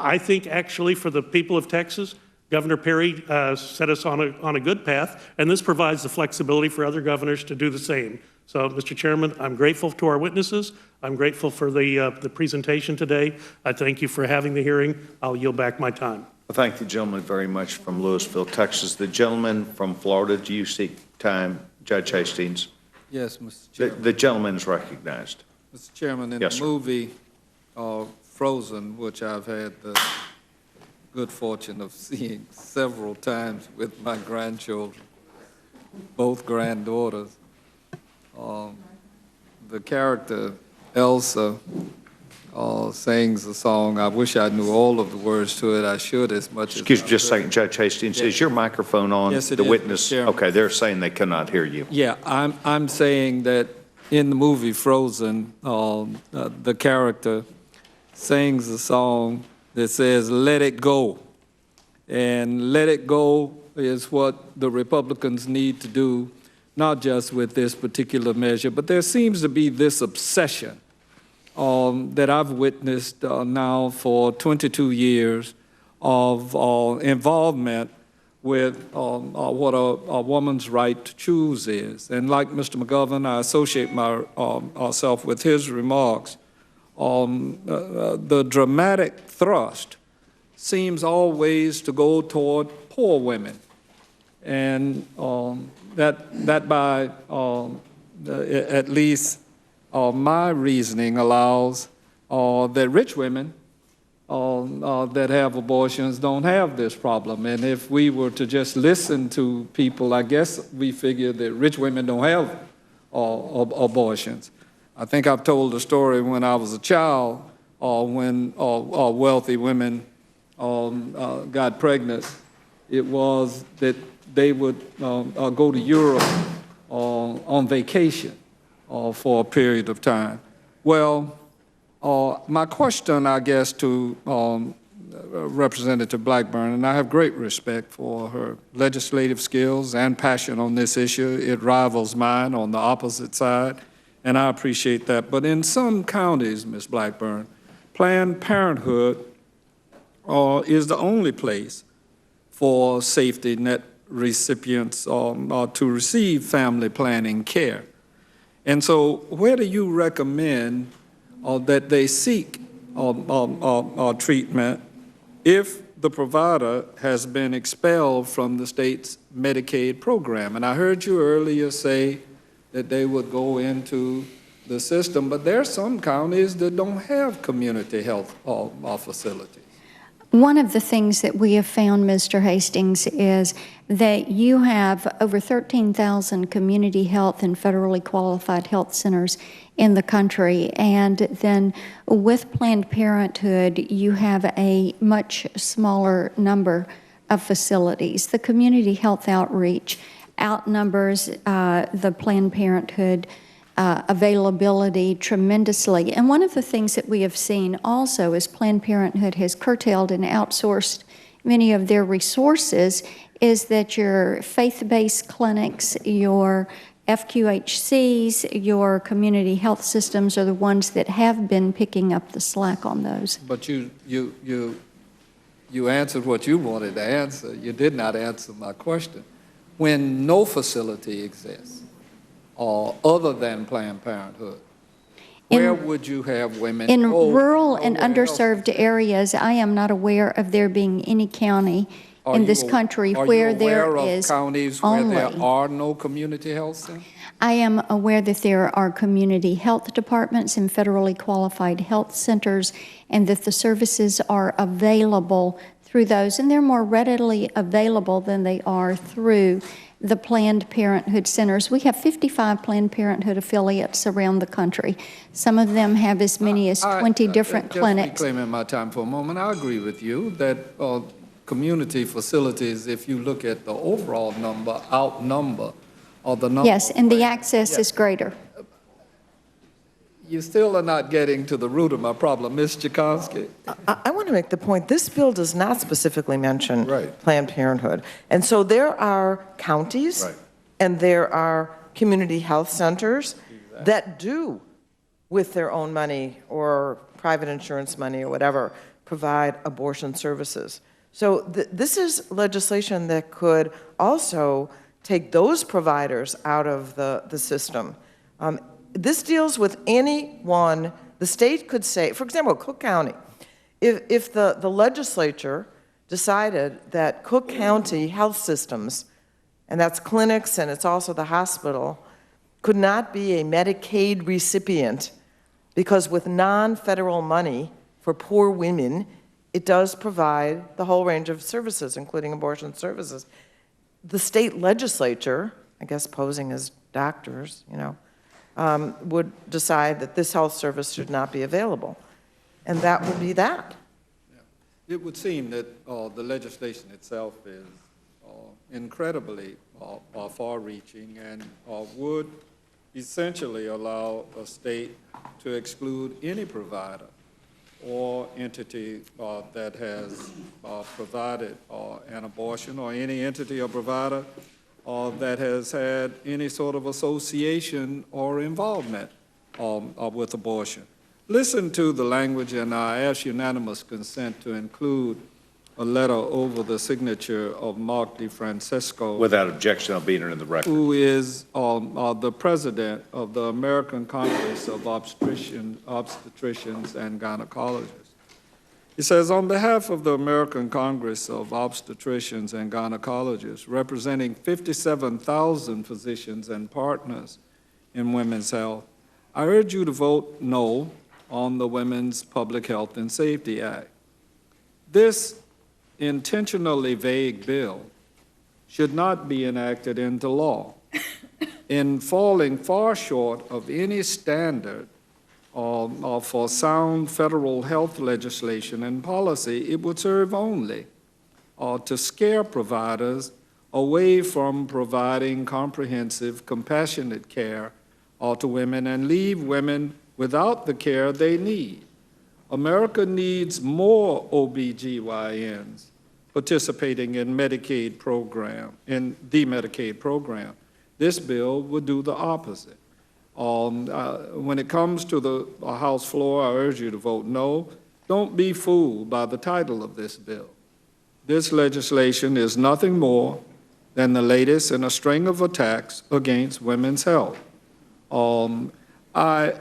I think actually for the people of Texas, Governor Perry set us on a good path, and this provides the flexibility for other governors to do the same. So, Mr. Chairman, I'm grateful to our witnesses. I'm grateful for the presentation today. I thank you for having the hearing. I'll yield back my time. I thank the gentleman very much from Louisville, Texas. The gentleman from Florida, do you seek time? Judge Hastings? Yes, Mr. Chairman. The gentleman is recognized. Mr. Chairman, in Yes, the sir. movie Frozen, which I've had the good fortune of seeing several times with my grandchildren, both granddaughters, the character Elsa sings a song. I wish I knew all of the words to it. I should as much Excuse as me just a second, Judge Hastings. Is your microphone on? Yes, it the is, witness? Mr. Chairman. Okay, they're saying they cannot hear you. Yeah, I'm saying that in the movie Frozen, the character sings a song that says, "Let it go." And let it go is what the Republicans need to do, not just with this particular measure, but there seems to be this obsession that I've witnessed now for 22 years of involvement with what a woman's right to choose is. And like Mr. McGovern, I associate myself with his remarks. The dramatic thrust seems always to go toward poor women. And that by at least my reasoning allows that rich women that have abortions don't have this problem. And if we were to just listen to people, I guess we figure that rich women don't have abortions. I think I've told the story when I was a child, when wealthy women got pregnant, it was that they would go to Europe on vacation for a period of time. Well, my question, I guess, to Representative Blackburn, and I have great respect for her legislative skills and passion on this issue. It rivals mine on the opposite side, and I appreciate that. But in some counties, Ms. Blackburn, Planned Parenthood is the only place for safety net recipients to receive family planning care. And so where do you recommend that they seek treatment if the provider has been expelled from the state's Medicaid program? And I heard you earlier say that they would go into the system, but there are some counties that don't have community health facilities. One of the things that we have found, Mr. Hastings, is that you have over 13,000 community health and federally qualified health centers in the country. And then with Planned Parenthood, you have a much smaller number of facilities. The community health outreach outnumbers the Planned Parenthood availability tremendously. And one of the things that we have seen also is Planned Parenthood has curtailed and outsourced many of their resources is that your faith-based clinics, your FQHCs, your community health systems are the ones that have been picking up the slack on those. But you answered what you wanted to answer. You did not answer my question. When no facility exists, other than Planned Parenthood, where would you have women? In rural and underserved areas, I am not aware of there being any county in this country where there is counties where there are no community health centers? I am aware that there are community health departments and federally qualified health centers, and that the services are available through those, and they're more readily available than they are through the Planned Parenthood centers. We have 55 Planned Parenthood affiliates around the country. Some of them have as many as 20 different clinics. Just reclaiming my time for a moment, I agree with you that community facilities, if you look at the overall number, outnumber the number. Yes, and the access is greater. You still are not getting to the root of my problem. Ms. Schakowsky. I want to make the point, this bill does not specifically mention Planned Parenthood. And so there are counties and there are community health centers that do, with their own money or private insurance money or whatever, provide abortion services. So this is legislation that could also take those providers out of the system. This deals with anyone. The state could say, for example, Cook County, if the legislature decided that Cook County health systems, and that's clinics and it's also the hospital, could not be a Medicaid recipient because with non-federal money for poor women, it does provide the whole range of services, including abortion services. The state legislature, I guess posing as doctors, would decide that this health service should not be available. And that would be that. Yeah. It would seem that the legislation itself is incredibly far-reaching and would essentially allow a state to exclude any provider or entity that has provided an abortion, or any entity or provider that has had any sort of association or involvement with abortion. Listen to the language, and I ask unanimous consent to include a letter over the signature of Mark DeFrancesco. Without objection, I'll be entered in the record. Who is the president of the American Congress of Obstetricians and Gynecologists. He says, on behalf of the American Congress of Obstetricians and Gynecologists, representing 57,000 physicians and partners in women's health, I urge you to vote no on the Women's Public Health and Safety Act. This intentionally vague bill should not be enacted into law. In falling far short of any standard for sound federal health legislation and policy, it would serve only to scare providers away from providing comprehensive, compassionate care to women and leave women without the care they need. America needs more OBGYNs participating in Medicaid program, in the Medicaid program. This bill would do the opposite. When it comes to the House floor, I urge you to vote no. Don't be fooled by the title of this bill. This legislation is nothing more than the latest in a string of attacks against women's health. I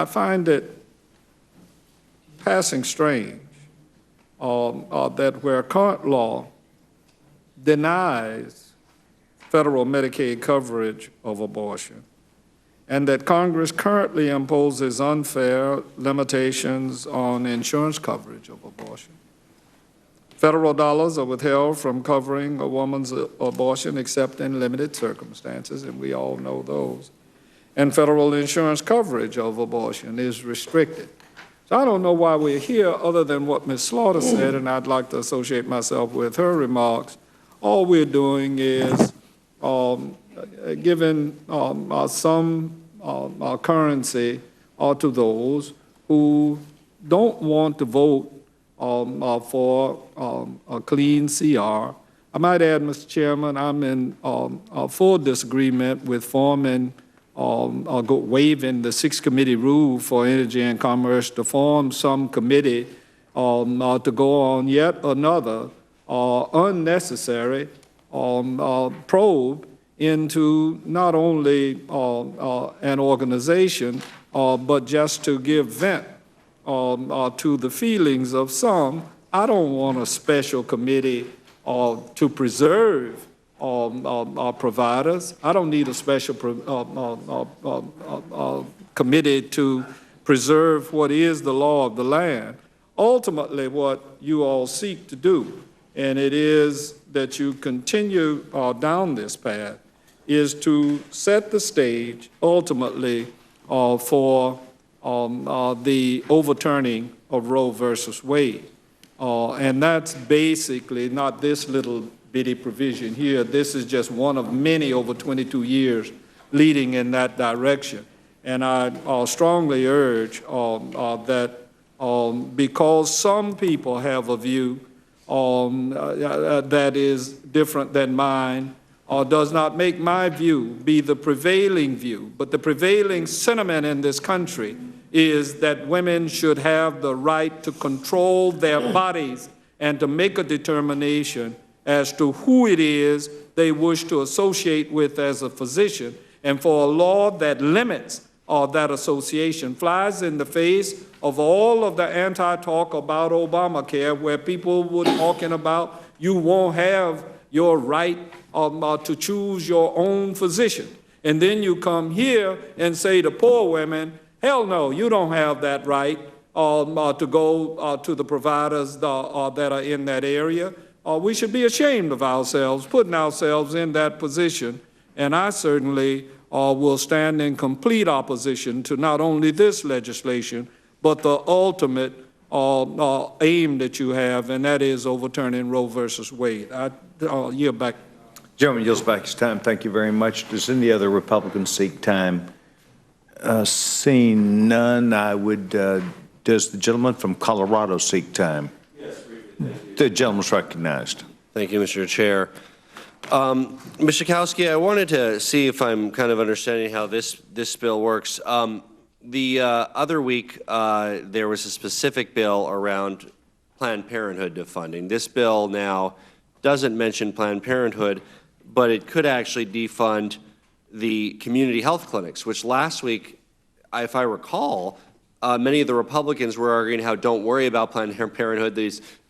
find it passing strange that where current law denies federal Medicaid coverage of abortion, and that Congress currently imposes unfair limitations on insurance coverage of abortion. Federal dollars are withheld from covering a woman's abortion except in limited circumstances, and we all know those. And federal insurance coverage of abortion is restricted. So I don't know why we're here other than what Ms. Slaughter said, and I'd like to associate myself with her remarks. All we're doing is giving some currency to those who don't want to vote for a clean CR. I might add, Mr. Chairman, I'm in full disagreement with waiving the 6-committee rule for Energy and Commerce to form some committee to go on yet another unnecessary probe into not only an organization, but just to give vent to the feelings of some. I don't want a special committee to preserve providers. I don't need a special committee to preserve what is the law of the land. Ultimately, what you all seek to do, and it is that you continue down this path, is to set the stage ultimately for the overturning of Roe versus Wade. And that's basically not this little bitty provision here. This is just one of many over 22 years leading in that direction. And I strongly urge that because some people have a view that is different than mine, does not make my view be the prevailing view. But the prevailing sentiment in this country is that women should have the right to control their bodies and to make a determination as to who it is they wish to associate with as a physician. And for a law that limits that association flies in the face of all of the anti-talk about Obamacare, where people were talking about you won't have your right to choose your own physician. And then you come here and say to poor women, hell no, you don't have that right to go to the providers that are in that area. We should be ashamed of ourselves, putting ourselves in that position. And I certainly will stand in complete opposition to not only this legislation, but the ultimate aim that you have, and that is overturning Roe versus Wade. I yield back. Gentleman yields back his time. Thank you very much. Does any other Republican seek time? Seeing none, I would, does the gentleman from Colorado seek time? Yes, the gentleman's recognized. Thank you, Mr. Chair. Ms. Schakowsky, I wanted to see if I'm kind of understanding how this bill works. The other week, there was a specific bill around Planned Parenthood funding. This bill now doesn't mention Planned Parenthood, but it could actually defund the community health clinics, which last week, if I recall, many of the Republicans were arguing how don't worry about Planned Parenthood,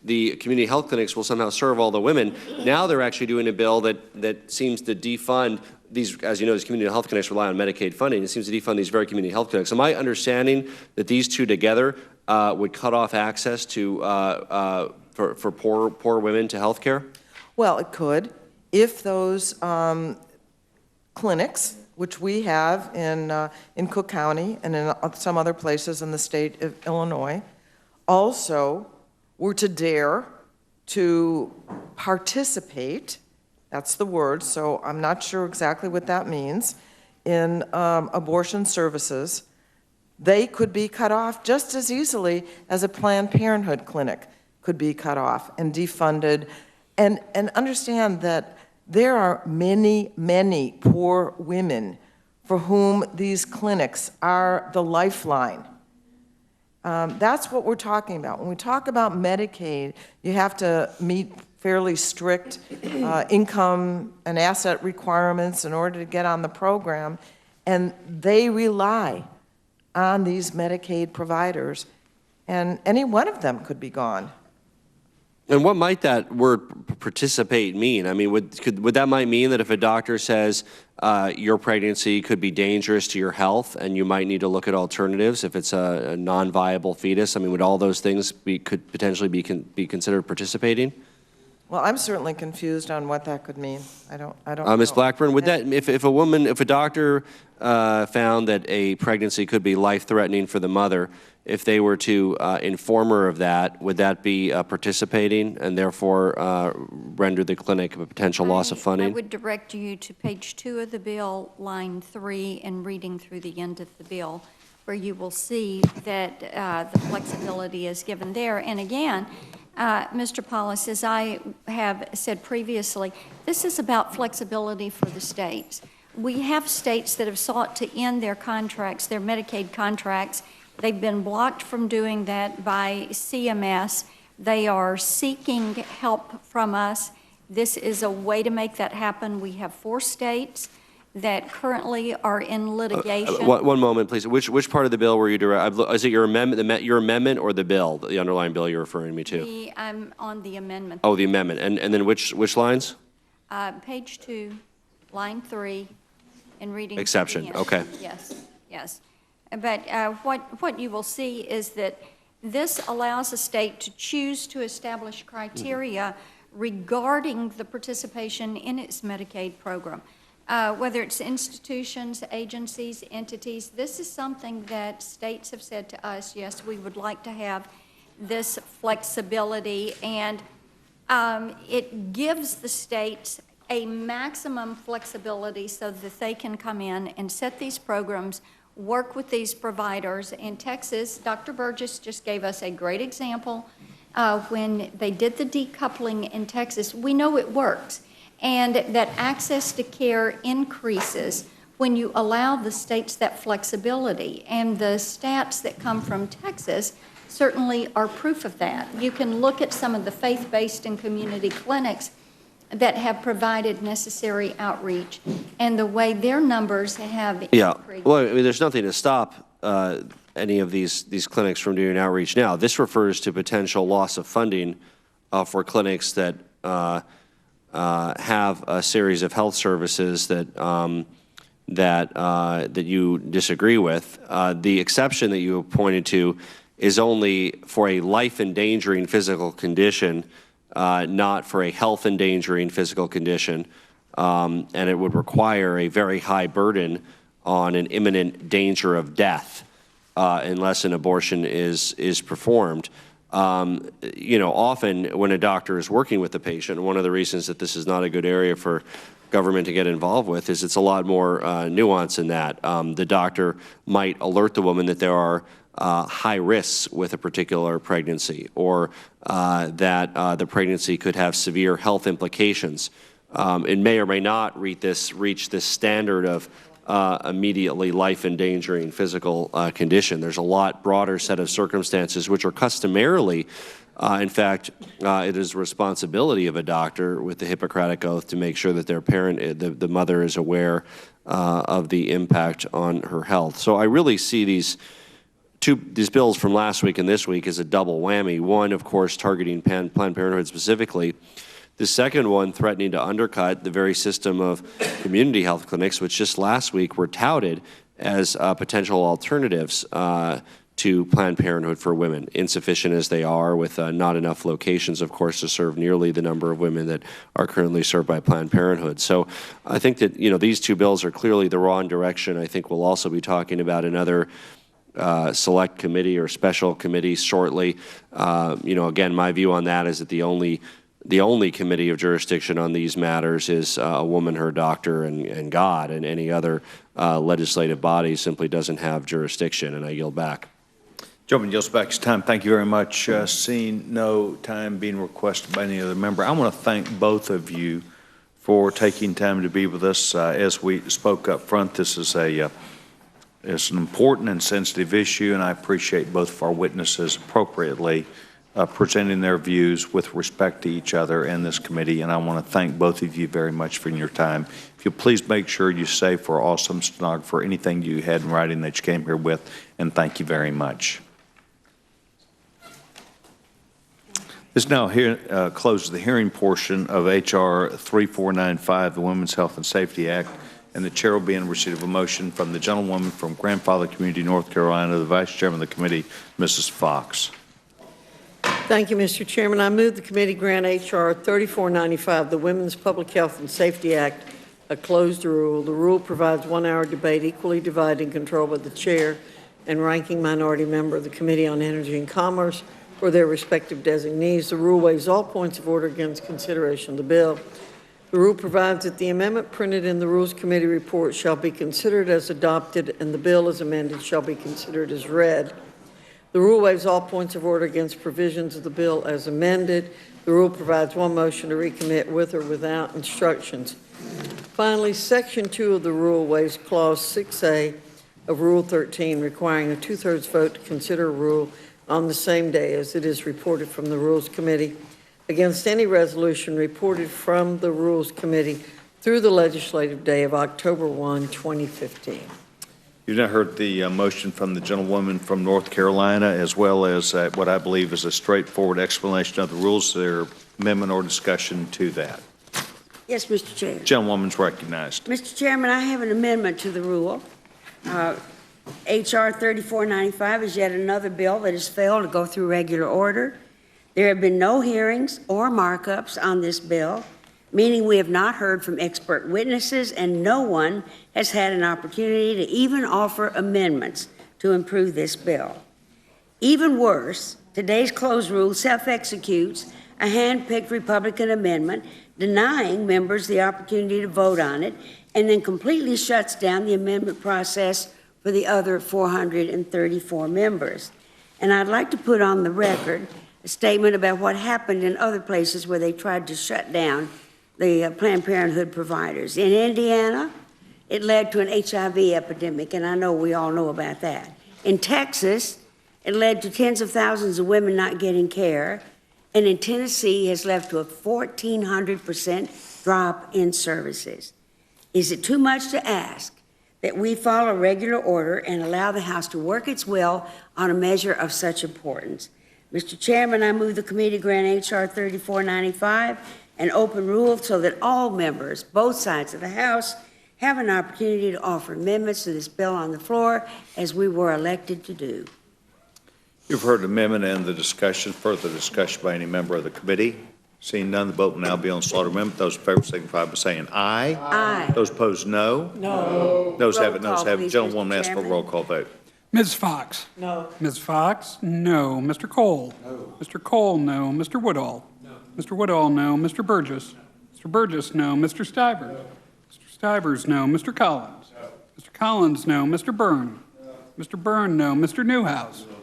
the community health clinics will somehow serve all the women. Now they're actually doing a bill that seems to defund these, as you know, these community health clinics rely on Medicaid funding. It seems to defund these very community health clinics. Am I understanding that these two together would cut off access to for poor women to health care? Well, it could, if those clinics, which we have in Cook County and in some other places in the state of Illinois, also were to dare to participate, that's the word, so I'm not sure exactly what that means, in abortion services they could be cut off just as easily as a Planned Parenthood clinic could be cut off and defunded. And understand that there are many, many poor women for whom these clinics are the lifeline. That's what we're talking about. When we talk about Medicaid, you have to meet fairly strict income and asset requirements in order to get on the program, and they rely on these Medicaid providers, and any one of them could be gone. And what might that word participate mean? I mean, would that might mean that if a doctor says your pregnancy could be dangerous to your health and you might need to look at alternatives if it's a non-viable fetus, I mean, would all those things could potentially be considered participating? Well, I'm certainly confused on what that could mean. I don't know. Ms. Blackburn, would that, if a doctor found that a pregnancy could be life-threatening for the mother, if they were to inform her of that, would that be participating and therefore render the clinic a potential loss of funding? I would direct you to page 2 of the bill, line 3, and reading through the end of the bill, where you will see that the flexibility is given there. And again, Mr. Paulus, as I have said previously, this is about flexibility for the states. We have states that have sought to end their contracts, their Medicaid contracts. They've been blocked from doing that by CMS. They are seeking help from us. This is a way to make that happen. We have 4 states that currently are in litigation. One moment, please. Which part of the bill were you direct? Is it your amendment, your amendment, or the bill, the underlying bill you're referring me to? I'm on the amendment. Oh, the amendment, and then which lines? Page 2, line 3, and reading. Exception. Okay. Yes, yes. But what you will see is that this allows a state to choose to establish criteria regarding the participation in its Medicaid program. Whether it's institutions, agencies, entities, this is something that states have said to us, yes, we would like to have this flexibility, and it gives the states a maximum flexibility so that they can come in and set these programs, work with these providers. In Texas, Dr. Burgess just gave us a great example. When they did the decoupling in Texas, we know it works, and that access to care increases when you allow the states that flexibility. And the stats that come from Texas certainly are proof of that. You can look at some of the faith-based and community clinics that have provided necessary outreach and the way their numbers have increased. Well, I mean, there's nothing to stop any of these clinics from doing outreach now. This refers to potential loss of funding for clinics that have a series of health services that that you disagree with. The exception that you pointed to is only for a life-endangering physical condition, not for a health-endangering physical condition, and it would require a very high burden on an imminent danger of death unless an abortion is performed. You know, often when a doctor is working with the patient, one of the reasons that this is not a good area for government to get involved with is it's a lot more nuanced than that. The doctor might alert the woman that there are high risks with a particular pregnancy, or that the pregnancy could have severe health implications. It may or may not reach this standard of immediately life-endangering physical condition. There's a lot broader set of circumstances which are customarily, in fact, it is the responsibility of a doctor with the Hippocratic Oath to make sure that their parent, the mother, is aware of the impact on her health. So I really see these bills from last week and this week as a double whammy. One, of course, targeting Planned Parenthood specifically. The second one threatening to undercut the very system of community health clinics, which just last week were touted as potential alternatives to Planned Parenthood for women, insufficient as they are, with not enough locations, of course, to serve nearly the number of women that are currently served by Planned Parenthood. So I think that, you know, these two bills are clearly the wrong direction. I think we'll also be talking about another select committee or special committee shortly. You know, again, my view on that is that the only the only committee of jurisdiction on these matters is a woman, her doctor, and God, and any other legislative body simply doesn't have jurisdiction, and I yield back. Gentleman yields back his time. Thank you very much. Seeing no time being requested by any other member, I want to thank both of you for taking time to be with us. As we spoke up front, this is it's an important and sensitive issue, and I appreciate both of our witnesses appropriately presenting their views with respect to each other and this committee, and I want to thank both of you very much for your time. If you'll please make sure you say for awesome stenographer anything you had in writing that you came here with, and thank you very much. This now closes the hearing portion of H.R. 3495, the Women's Health and Safety Act, and the chair will be in receipt of a motion from the gentlewoman from Grandfather Community, North Carolina, the vice chairman of the committee, Mrs. Fox. Thank you, Mr. Chairman. I move the committee grant H.R. 3495, the Women's Public Health and Safety Act, a closed rule. The rule provides 1 hour debate equally divided and controlled by the chair and ranking minority member of the Committee on Energy and Commerce or their respective designees. The rule waives all points of order against consideration of the bill. The rule provides that the amendment printed in the Rules Committee report shall be considered as adopted and the bill as amended shall be considered as read. The rule waives all points of order against provisions of the bill as amended. The rule provides one motion to recommit with or without instructions. Finally, Section 2 of the rule waives Clause 6A of Rule 13, requiring a 2/3 vote to consider a rule on the same day as it is reported from the Rules Committee against any resolution reported from the Rules Committee through the legislative day of October 1, 2015. You've now heard the motion from the gentlewoman from North Carolina, as well as what I believe is a straightforward explanation of the rules. Is there amendment or discussion to that? Yes, Mr. Chair. Gentlewoman's recognized. Mr. Chairman, I have an amendment to the rule. H.R. 3495 is yet another bill that has failed to go through regular order. There have been no hearings or markups on this bill, meaning we have not heard from expert witnesses and no one has had an opportunity to even offer amendments to improve this bill. Even worse, today's closed rule self-executes a hand-picked Republican amendment denying members the opportunity to vote on it and then completely shuts down the amendment process for the other 434 members. And I'd like to put on the record a statement about what happened in other places where they tried to shut down the Planned Parenthood providers. In Indiana, it led to an HIV epidemic, and I know we all know about that. In Texas, it led to tens of thousands of women not getting care, and in Tennessee has led to a 1,400% drop in services. Is it too much to ask that we follow regular order and allow the House to work its will on a measure of such importance? Mr. Chairman, I move the committee grant H.R. 3495 an open rule so that all members, both sides of the House, have an opportunity to offer amendments to this bill on the floor as we were elected to do. You've heard the amendment and the discussion. Further discussion by any member of the committee? Seeing none, the vote will now be on slaughter amendment. Those in favor signify by saying aye. Aye. Those opposed, no. No. Those have Roll it, noes call, have it. please, Gentlewoman Mr. asks for a Chairman. roll call vote. Ms. Fox? No. Ms. Fox? No. Mr. Cole? No. Mr. Cole, no. Mr. Woodall? No. Mr. Woodall, no. Mr. Burgess? Mr. Burgess, no. Mr. Stivers? No. Mr. Stivers, no. Mr. Collins? No. Mr. Collins, no. Mr. Byrne? No. Mr. Byrne, no. Mr. Newhouse? No.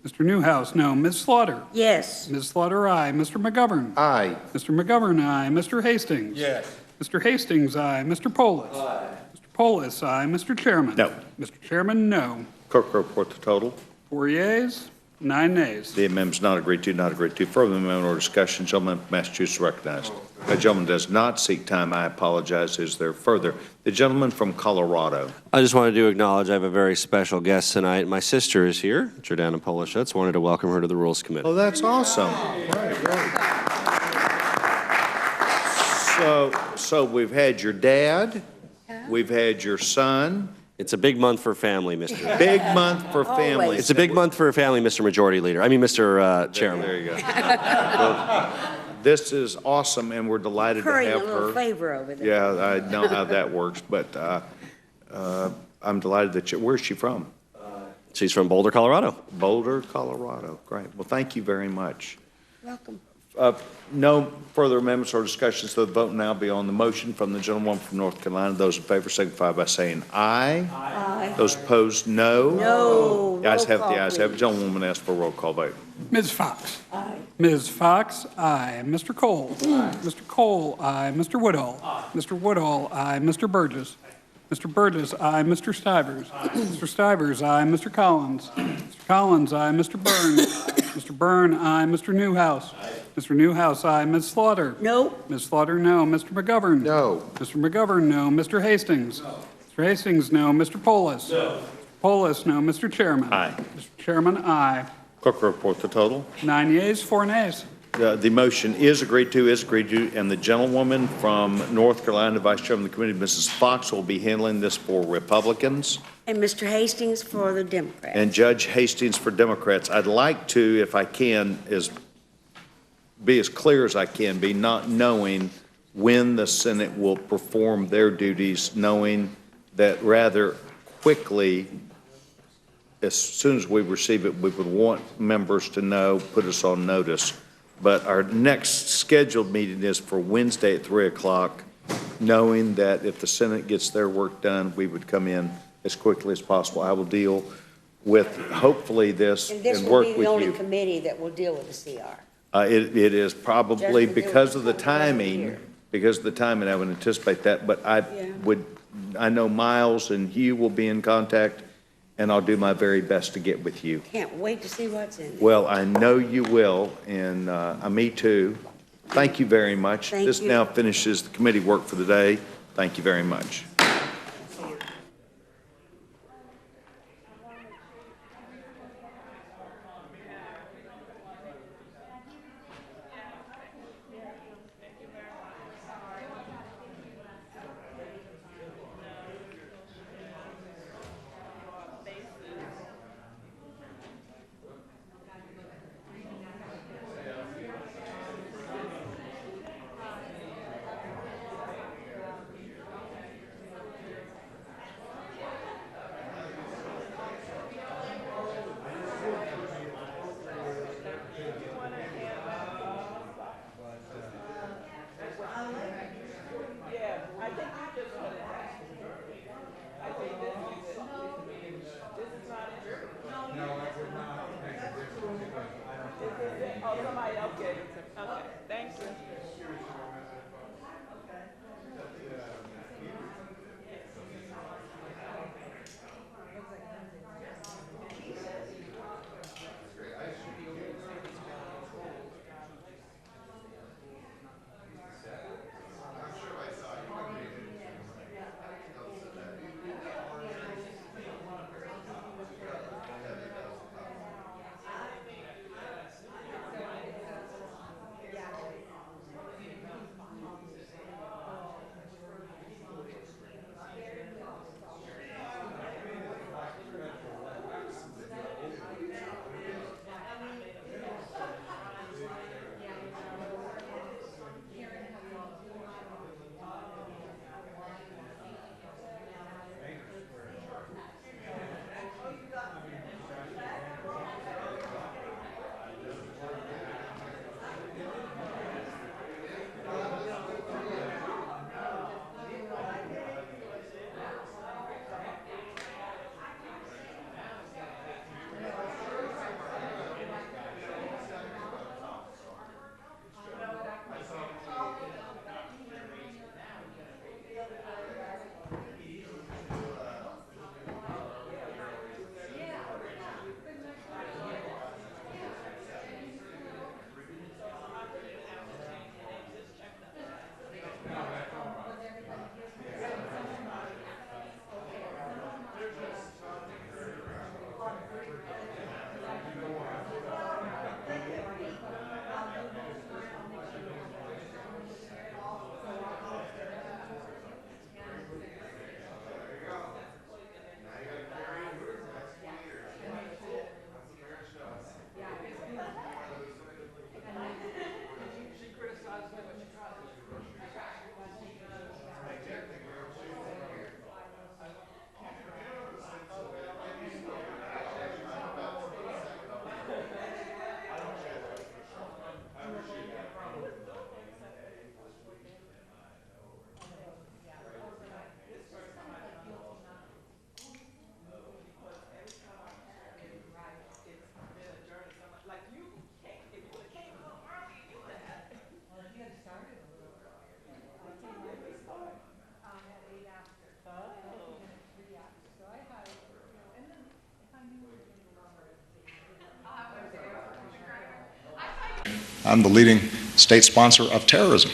Mr. Newhouse, no. Ms. Slaughter? Yes. Ms. Slaughter, aye. Mr. McGovern? Aye. Mr. McGovern, aye. Mr. Hastings? Yes. Mr. Hastings, aye. Mr. Polis? Aye. Mr. Polis, aye. Mr. Chairman? No. Mr. Chairman, no. Clerk will report the total. 4 yeas, 9 nays. The amendment is not agreed to, not agreed to. Further amendment or discussion, gentleman from Massachusetts recognized. The gentleman does not seek time. I apologize. Is there further? The gentleman from Colorado. I just wanted to acknowledge I have a very special guest tonight. My sister is here, Jordana Polishutz. Wanted to welcome her to the Rules Committee. Oh, that's awesome. Right. So we've had your dad, we've had your son. It's a big month for family, Mr. Big month for families. It's a big month for family, Mr. Majority Leader. I mean, Mr. Chairman. There you go. Well, this is awesome, and we're delighted to Currying have a little her. favor over there. Yeah, I know how that works, but I'm delighted that where's she from? She's from Boulder, Colorado. Boulder, Colorado. Great. Well, thank you very much. Welcome. No further amendments or discussions, so the vote now be on the motion from the gentlewoman from North Carolina. Those in favor signify by saying aye. Aye. Those opposed, no. No. The ayes have Roll the call, ayes have. please. Gentlewoman asked for a roll call vote. Ms. Fox. Aye. Ms. Fox, aye. Mr. Cole. Aye. Mr. Cole, aye. Mr. Woodall. Aye. Mr. Woodall, aye. Mr. Burgess. Mr. Burgess, aye. Mr. Stivers. Mr. Stivers, aye. Mr. Collins. Mr. Collins, aye. Mr. Byrne. Mr. Byrne, aye. Mr. Newhouse. Mr. Newhouse, aye. Ms. Slaughter. No. Ms. Slaughter, no. Mr. McGovern. No. Mr. McGovern, no. Mr. Hastings. No. Mr. Hastings, no. Mr. Polis. No. Polis, no. Mr. Chairman. Aye. Mr. Chairman, aye. Clerk will report the total. 9 yeas, 4 nays. The motion is agreed to, and the gentlewoman from North Carolina, Vice Chairman of the committee, Mrs. Fox, will be handling this for Republicans. And Mr. Hastings for the Democrats. And Judge Hastings for Democrats. I'd like to, if I can, be as clear as I can be, not knowing when the Senate will perform their duties, knowing that rather quickly, as soon as we receive it, we would want members to know, put us on notice. But our next scheduled meeting is for Wednesday at 3 o'clock, knowing that if the Senate gets their work done, we would come in as quickly as possible. I will deal with, hopefully, this And this and will work be with the only you. committee that will deal with the CR. It is probably Just because of the because of the timing, year. I would anticipate that, but Yeah. I know Miles and Hugh will be in contact, and I'll do my very best to get with you. Can't wait to see what's in there. Well, I know you will, and me too. Thank you very much. Thank This you. now finishes the committee work for the day. Thank you very much. I'm the leading state sponsor of terrorism.